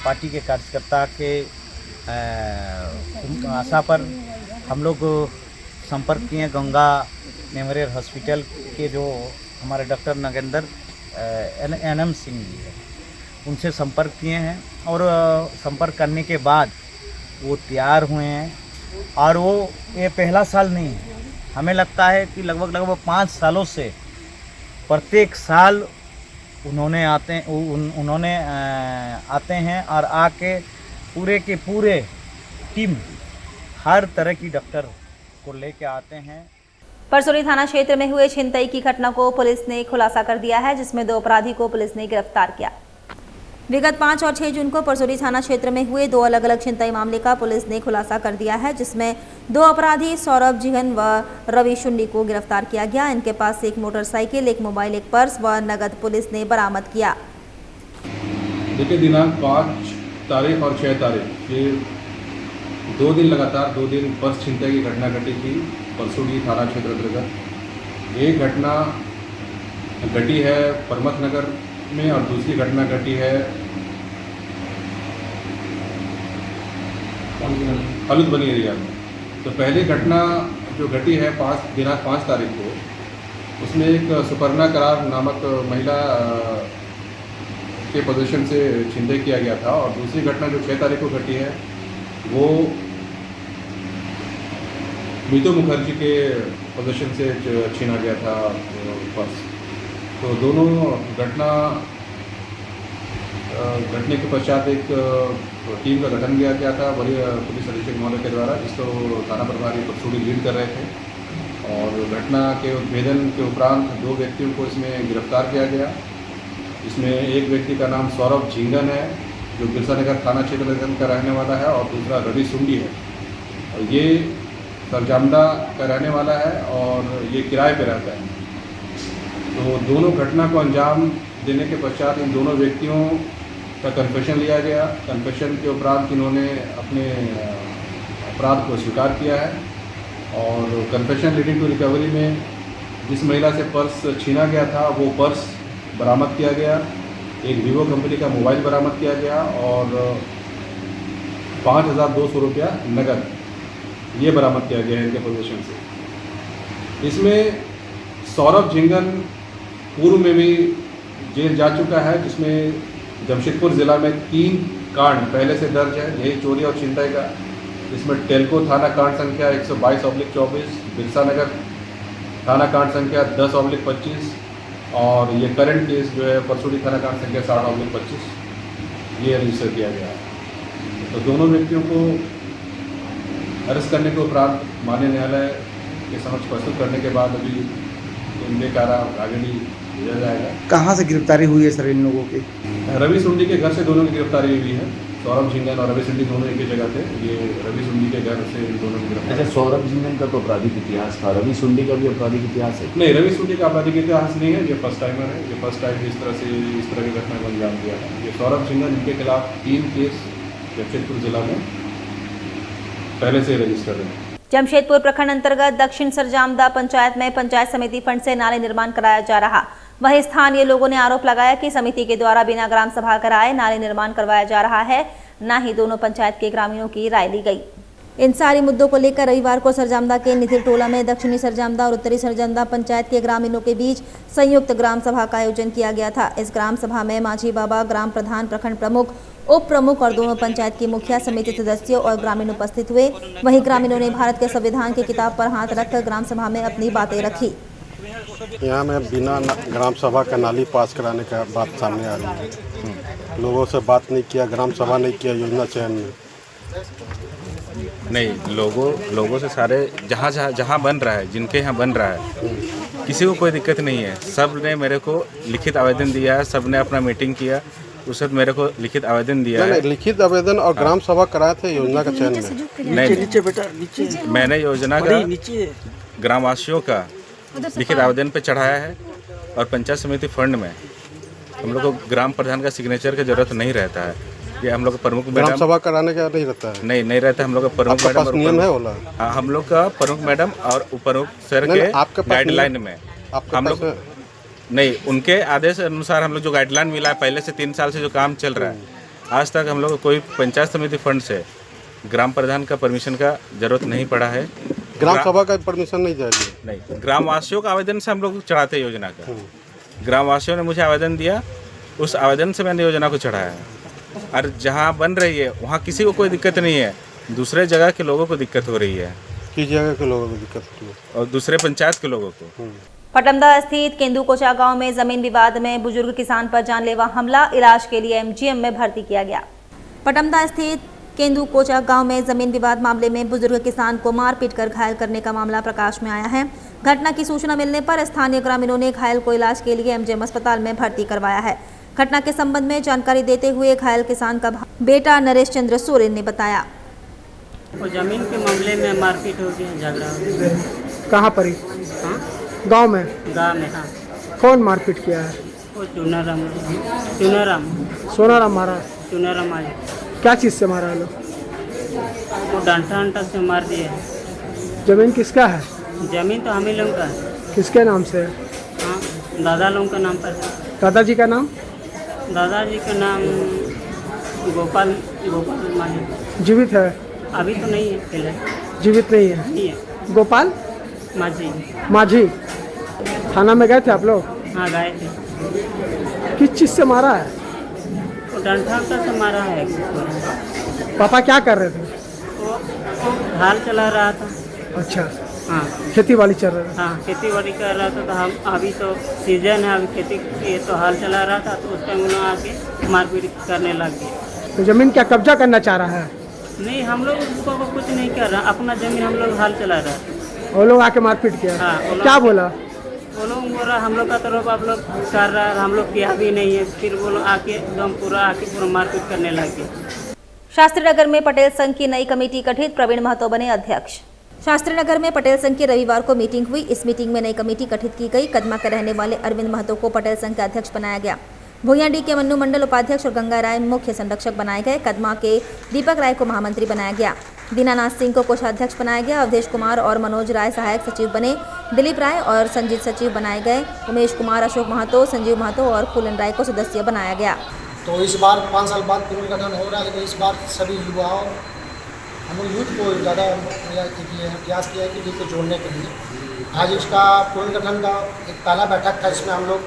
पार्टी के कार्यकर्ता के आशा पर हम लोग संपर्क किए गंगा मेमोरियल हॉस्पिटल के जो हमारे डॉक्टर नागेंद्र NM सिंह जी है उनसे संपर्क किए हैं और संपर्क करने के बाद वो तैयार हुए हैं। और वो ये पहला साल नहीं है, हमें लगता है कि लगभग 5 सालों से प्रत्येक साल उन्होंने आते हैं और आके पूरे के पूरे टीम हर तरह की डॉक्टर को लेके आते हैं। परसौनी थाना क्षेत्र में हुए छिनतई की घटना को पुलिस ने खुलासा कर दिया है, जिसमें 2 अपराधी को पुलिस ने गिरफ्तार किया। विगत 5 और 6 जून को परसौनी थाना क्षेत्र में हुए 2 अलग-अलग छिनतई मामले का पुलिस ने खुलासा कर दिया है, जिसमें 2 अपराधी सौरभ जिहन व रवि शुंडी को गिरफ्तार किया गया। इनके पास से 1 मोटरसाइकिल, 1 मोबाइल, 1 पर्स व नगद पुलिस ने बरामद किया। देखिए, दिनांक 5 तारीख और 6 तारीख ये 2 दिन लगातार 2 दिन पर्स छिनतई की घटना घटी थी परसौनी थाना क्षेत्र अंतर्गत। एक घटना घटी है परमत नगर में और दूसरी घटना घटी है हलुदबनी एरिया में। तो पहली घटना जो घटी है दिनांक 5 तारीख को, उसमें एक सुपर्णा करार नामक महिला के पोजीशन से छिनतई किया गया था। और दूसरी घटना जो 6 तारीख को घटी है वो मीतू मुखर्जी के पोजीशन से छीना गया था पर्स। तो दोनों घटने के पश्चात एक टीम का गठन किया गया था वरीय पुलिस अधीक्षक महोदय के द्वारा, जिसको थाना प्रभारी परसोड़ी लीड कर रहे थे। और घटना के उद्भेदन के उपरांत 2 व्यक्तियों को इसमें गिरफ्तार किया गया। इसमें एक व्यक्ति का नाम सौरभ झिंगन है, जो बिरसा नगर थाना क्षेत्र का रहने वाला है, और दूसरा रवि सुंडी है। और ये सरजामदा का रहने वाला है और ये किराए पे रहता है। तो दोनों घटना को अंजाम देने के पश्चात इन दोनों व्यक्तियों का कन्फेशन लिया गया। कन्फेशन के उपरांत इन्होंने अपने अपराध को स्वीकार किया है। और कन्फेशन लीडिंग टू रिकवरी में जिस महिला से पर्स छीना गया था वो पर्स बरामद किया गया, एक वीवो कंपनी का मोबाइल बरामद किया गया और 5,200 रुपया नगद ये बरामद किया गया है इनके पोजीशन से। इसमें सौरभ झिंगन पूर्व में भी जेल जा चुका है, जिसमें जमशेदपुर ज़िला में 3 कांड पहले से दर्ज है, यही चोरी और छिनताई का। इसमें टेल्को थाना कांड संख्या 122/24, बिरसा नगर थाना कांड संख्या 10/25 और ये करंट केस जो है परसोड़ी थाना कांड संख्या 60/25 ये रजिस्टर किया गया है। तो दोनों व्यक्तियों को अरेस्ट करने के उपरांत माननीय न्यायालय के समक्ष प्रस्तुत करने के बाद अभी इनके कारा आगेडी भेजा जाएगा। कहाँ से गिरफ्तारी हुई है सर इन लोगों की? रवि सुंडी के घर से दोनों की गिरफ्तारी हुई है। सौरभ झिंगन और रवि सुंडी दोनों एक ही जगह थे। ये रवि सुंडी के घर से इन दोनों की गिरफ्तारी। अच्छा, सौरभ झिंगन का तो आपराधिक इतिहास था, रवि सुंडी का भी आपराधिक इतिहास है? नहीं, रवि सुंडी का आपराधिक इतिहास नहीं है, ये फर्स्ट टाइमर है। ये फर्स्ट टाइम इस तरह की घटना को अंजाम दिया है। ये सौरभ झिंगन, इनके खिलाफ 3 केस जमशेदपुर जिला में पहले से रजिस्टर्ड है। जमशेदपुर प्रखंड अंतर्गत दक्षिण सरजामदा पंचायत में पंचायत समिति फंड से नाले निर्माण कराया जा रहा। वहीं स्थानीय लोगों ने आरोप लगाया कि समिति के द्वारा बिना ग्राम सभा कराए नाले निर्माण करवाया जा रहा है, न ही दोनों पंचायत के ग्रामीणों की राय ली गई। इन सारे मुद्दों को लेकर रविवार को सरजामदा के निथिर टोला में दक्षिणी सरजामदा और उत्तरी सरजामदा पंचायत के ग्रामीणों के बीच संयुक्त ग्राम सभा का आयोजन किया गया था। इस ग्राम सभा में माझी बाबा, ग्राम प्रधान, प्रखंड प्रमुख, उप प्रमुख और दोनों पंचायत की मुखिया समिति सदस्यों और ग्रामीण उपस्थित हुए। वहीं ग्रामीणों ने भारत के संविधान की किताब पर हाथ रखकर ग्राम सभा में अपनी बातें रखी। यहाँ में बिना ग्राम सभा का नाली पास कराने का बात सामने आ रही है। लोगों से बात नहीं किया, ग्राम सभा नहीं किया योजना चयन में। नहीं, लोगों से सारे जहाँ बन रहा है, जिनके यहाँ बन रहा है, किसी को कोई दिक्कत नहीं है। सब ने मेरे को लिखित आवेदन दिया है, सब ने अपना मीटिंग किया, उस वक्त मेरे को लिखित आवेदन दिया है। लिखित आवेदन और ग्राम सभा कराए थे योजना का चयन में। नहीं, मैंने योजना का ग्रामवासियों का लिखित आवेदन पे चढ़ाया है और पंचायत समिति फंड में हम लोग को ग्राम प्रधान का सिग्नेचर की जरूरत नहीं रहता है। ये हम लोग का प्रमुख मैडम ग्राम सभा कराने का नहीं रहता है। नहीं रहता। हम लोग का प्रमुख मैडम और नियम है बोला। हाँ, हम लोग का प्रमुख मैडम और उप प्रमुख सर के गाइडलाइन में हम लोग नहीं, उनके आदेश अनुसार हम लोग जो गाइडलाइन मिला है, पहले से 3 साल से जो काम चल रहा है, आज तक हम लोग को कोई पंचायत समिति फंड से ग्राम प्रधान का परमिशन का जरूरत नहीं पड़ा है। ग्राम सभा का परमिशन नहीं जाएगी। नहीं, ग्रामवासियों का आवेदन से हम लोग चढ़ाते योजना का। ग्रामवासियों ने मुझे आवेदन दिया, उस आवेदन से मैंने योजना को चढ़ाया है। और जहाँ बन रही है वहाँ किसी को कोई दिक्कत नहीं है, दूसरे जगह के लोगों को दिक्कत हो रही है। किस जगह के लोगों को दिक्कत हो रही है? और दूसरे पंचायत के लोगों को। पटमदा स्थित केंदुकोचा गांव में जमीन विवाद में बुजुर्ग किसान पर जानलेवा हमला, इलाज के लिए एमजीएम में भर्ती किया गया। पटमदा स्थित केंदुकोचा गांव में जमीन विवाद मामले में बुजुर्ग किसान को मारपीट कर घायल करने का मामला प्रकाश में आया है। घटना की सूचना मिलने पर स्थानीय ग्रामीणों ने घायल को इलाज के लिए एमजीएम अस्पताल में भर्ती करवाया है। घटना के संबंध में जानकारी देते हुए घायल किसान का बेटा नरेश चंद्र सोरेन ने बताया। जमीन के मामले में मारपीट हो गया, झगड़ा हो गया। कहाँ पर? गांव में। हाँ। कौन मारपीट किया है? वो चुनाराम सोनाराम मारा? चुनाराम आज। क्या चीज़ से मारा है लोग? वो डंटा से मार दिए। जमीन किसका है? जमीन तो हम ही लोगों का है। किसके नाम से? हाँ, दादा लोगों का नाम पर। दादाजी का नाम? दादाजी का नाम गोपाल माझी। जीवित है? अभी तो नहीं है, फिलहाल जीवित नहीं है। नहीं है। गोपाल माझी। थाना में गए थे आप लोग? हाँ, गए थे। किस चीज़ से मारा है? डंठा से मारा है। पापा क्या कर रहे थे? वो हाल चला रहा था। अच्छा, हाँ खेती बाड़ी चल रहा है। हाँ खेती बाड़ी कर रहा था, तो हम अभी तो सीजन है, अभी खेती ये तो हाल चला रहा था, तो उस टाइम उन्होंने आके मारपीट करने लग गए। तो जमीन क्या कब्जा करना चाह रहा है? नहीं, हम लोग उसको कुछ नहीं कर रहा, अपना जमीन हम लोग हाल चला रहा है। वो लोग आके मारपीट किया? हाँ, क्या बोला? वो लोग बोल रहा हम लोग का तरफ आप लोग कर रहा है, हम लोग किया भी नहीं है। फिर वो लोग आके एकदम पूरा मारपीट करने लग गए। शास्त्री नगर में पटेल संघ की नई कमेटी गठित, प्रवीण महतो बने अध्यक्ष। शास्त्री नगर में पटेल संघ की रविवार को मीटिंग हुई। इस मीटिंग में नई कमेटी गठित की गई। कदमा के रहने वाले अरविंद महतो को पटेल संघ के अध्यक्ष बनाया गया। भुइयाडी के मन्नू मंडल उपाध्यक्ष और गंगा राय मुख्य संरक्षक बनाए गए। कदमा के दीपक राय को महामंत्री बनाया गया। दीनानाथ सिंह को कोषाध्यक्ष बनाया गया। अवधेश कुमार और मनोज राय सहायक सचिव बने। दिलीप राय और संजीत सचिव बनाए गए। उमेश कुमार, अशोक महतो, संजीव महतो और फूलन राय को सदस्य बनाया गया। तो इस बार 5 साल बाद पुनर्गठन हो रहा है, लेकिन इस बार सभी युवाओं, हम लोग यूथ को ज़्यादा प्रयास किया है कि यूथ को जोड़ने के लिए आज इसका पुनर्गठन का एक पहला बैठक था, जिसमें हम लोग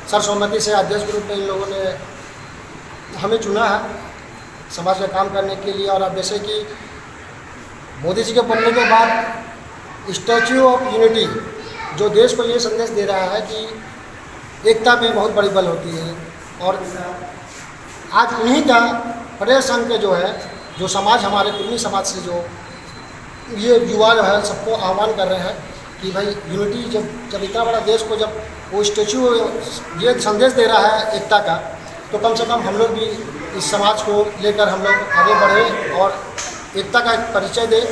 सर्वसम्मति से अध्यक्ष के रूप में इन लोगों ने हमें चुना है समाज का काम करने के लिए। और अब जैसे कि मोदी जी के बनने के बाद स्टैच्यू ऑफ यूनिटी जो देश को ये संदेश दे रहा है कि एकता में बहुत बड़ी बल होती है, और आज उन्हीं का पटेल संघ के जो समाज, हमारे कुर्मी समाज से जो ये युवा जो है सबको आह्वान कर रहे हैं कि भाई यूनिटी, जब इतना बड़ा देश को जब वो स्टैच्यू ये संदेश दे रहा है एकता का, तो कम से कम हम लोग भी इस समाज को लेकर हम लोग आगे बढ़े और एकता का एक परिचय दें।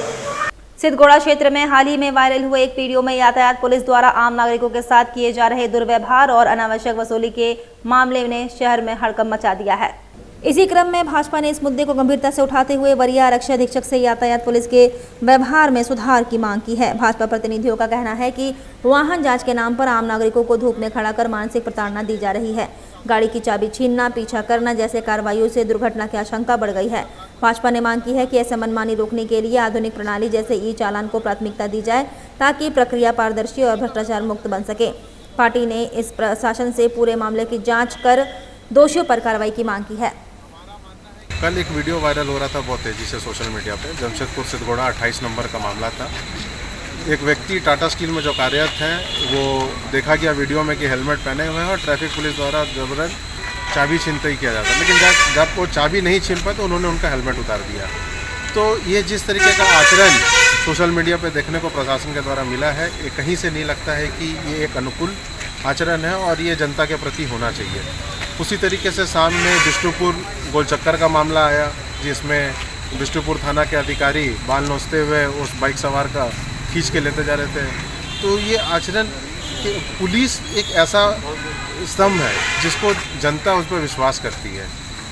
सिद्धगोड़ा क्षेत्र में हाल ही में वायरल हुए एक वीडियो में यातायात पुलिस द्वारा आम नागरिकों के साथ किए जा रहे दुर्व्यवहार और अनावश्यक वसूली के मामले ने शहर में हड़कंप मचा दिया है। इसी क्रम में भाजपा ने इस मुद्दे को गंभीरता से उठाते हुए वरीय आरक्षी अधीक्षक से यातायात पुलिस के व्यवहार में सुधार की मांग की है। भाजपा प्रतिनिधियों का कहना है कि वाहन जांच के नाम पर आम नागरिकों को धूप में खड़ा कर मानसिक प्रताड़ना दी जा रही है। गाड़ी की चाबी छीनना, पीछा करना जैसे कार्रवाइयों से दुर्घटना की आशंका बढ़ गई है। भाजपा ने मांग की है कि ऐसे मनमानी रोकने के लिए आधुनिक प्रणाली जैसे ई चालान को प्राथमिकता दी जाए, ताकि प्रक्रिया पारदर्शी और भ्रष्टाचार मुक्त बन सके। पार्टी ने इस प्रशासन से पूरे मामले की जाँच कर दोषियों पर कार्रवाई की मांग की है। कल एक वीडियो वायरल हो रहा था बहुत तेज़ी से सोशल मीडिया पे। जमशेदपुर सिद्धगोड़ा 28 नंबर का मामला था। एक व्यक्ति टाटा स्टील में जो कार्यरत हैं, वो देखा गया वीडियो में कि हेलमेट पहने हुए हैं और ट्रैफिक पुलिस द्वारा जबरन चाबी छीनते ही किया जाता है, लेकिन जब वो चाबी नहीं छीन पाए तो उन्होंने उनका हेलमेट उतार दिया। तो ये जिस तरीके का आचरण सोशल मीडिया पे देखने को प्रशासन के द्वारा मिला है, ये कहीं से नहीं लगता है कि ये एक अनुकूल आचरण है और ये जनता के प्रति होना चाहिए। उसी तरीके से सामने बिष्णुपुर गोलचक्कर का मामला आया, जिसमें बिष्णुपुर थाना के अधिकारी बाल नोचते हुए उस बाइक सवार का खींच के लेते जा रहे थे। तो ये आचरण कि पुलिस एक ऐसा स्तंभ है जिसको जनता उस पर विश्वास करती है,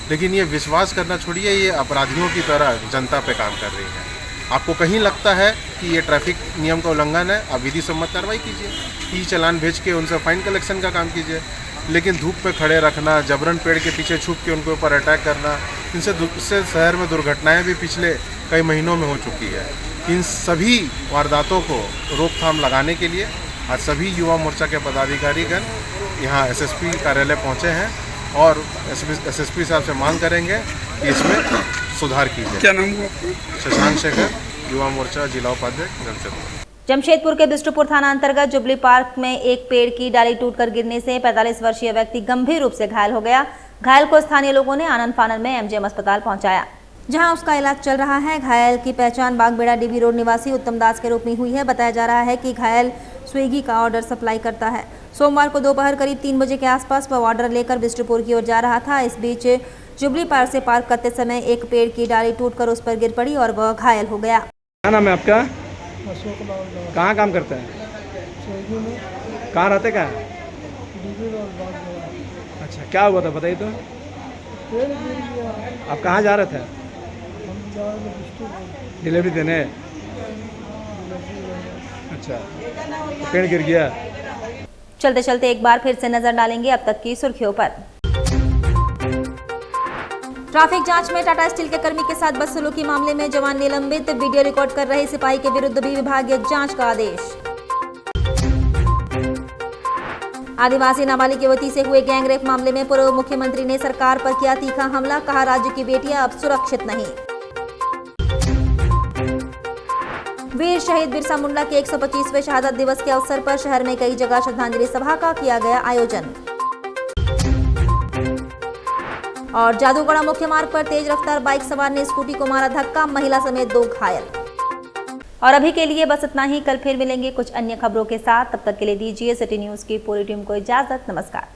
लेकिन ये विश्वास करना छोड़िए, ये अपराधियों की तरह जनता पे काम कर रही है। आपको कहीं लगता है कि ये ट्रैफिक नियम का उल्लंघन है, आप विधि सम्मत कार्रवाई कीजिए, ई चालान भेज के उनसे फाइन कलेक्शन का काम कीजिए। लेकिन धूप पे खड़े रखना, जबरन पेड़ के पीछे छुप के उनके ऊपर अटैक करना, इससे शहर में दुर्घटनाएं भी पिछले कई महीनों में हो चुकी है। इन सभी वारदातों को रोकथाम लगाने के लिए आज सभी युवा मोर्चा के पदाधिकारीगण यहाँ एसएसपी कार्यालय पहुँचे हैं और एसएसपी साहब से मांग करेंगे कि इसमें सुधार कीजिए। क्या नाम हुआ आपका? शशांक शेखर, युवा मोर्चा जिला उपाध्यक्ष जमशेदपुर। जमशेदपुर के बिष्टुपुर थाना अंतर्गत जुबली पार्क में एक पेड़ की डाली टूटकर गिरने से 45 वर्षीय व्यक्ति गंभीर रूप से घायल हो गया। घायल को स्थानीय लोगों ने आनंद फानन में एमजीएम अस्पताल पहुंचाया, जहां उसका इलाज चल रहा है। घायल की पहचान बागबेड़ा डीबी रोड निवासी उत्तम दास के रूप में हुई है। बताया जा रहा है कि घायल स्विगी का ऑर्डर सप्लाई करता है। सोमवार को दोपहर करीब 3 बजे के आसपास वह ऑर्डर लेकर बिष्टुपुर की ओर जा रहा था। इस बीच जुबली पार्क से पार्क करते समय एक पेड़ की डाली टूटकर उस पर गिर पड़ी और वह घायल हो गया। क्या नाम है आपका? कहाँ काम करते हैं? कहाँ रहते क्या? अच्छा, क्या हुआ था बताइए तो। आप कहाँ जा रहे थे? डिलीवरी देने। अच्छा, तो पेड़ गिर गया। चलते चलते एक बार फिर से नजर डालेंगे अब तक की सुर्खियों पर। ट्रैफिक जांच में टाटा स्टील के कर्मी के साथ बदसलूकी मामले में जवान निलंबित। वीडियो रिकॉर्ड कर रहे सिपाही के विरुद्ध भी विभागीय जांच का आदेश। आदिवासी नाबालिग युवती से हुए गैंगरेप मामले में पूर्व मुख्यमंत्री ने सरकार पर किया तीखा हमला। कहा, राज्य की बेटियां अब सुरक्षित नहीं। वीर शहीद बिरसा मुंडा के 125वें शहादत दिवस के अवसर पर शहर में कई जगह श्रद्धांजलि सभा का किया गया आयोजन। और जादूगढ़ा मुख्य मार्ग पर तेज रफ्तार बाइक सवार ने स्कूटी को मारा धक्का, महिला समेत 2 घायल। और अभी के लिए बस इतना ही। कल फिर मिलेंगे कुछ अन्य खबरों के साथ। तब तक के लिए दीजिए सिटी न्यूज की पूरी टीम को इजाजत। नमस्कार।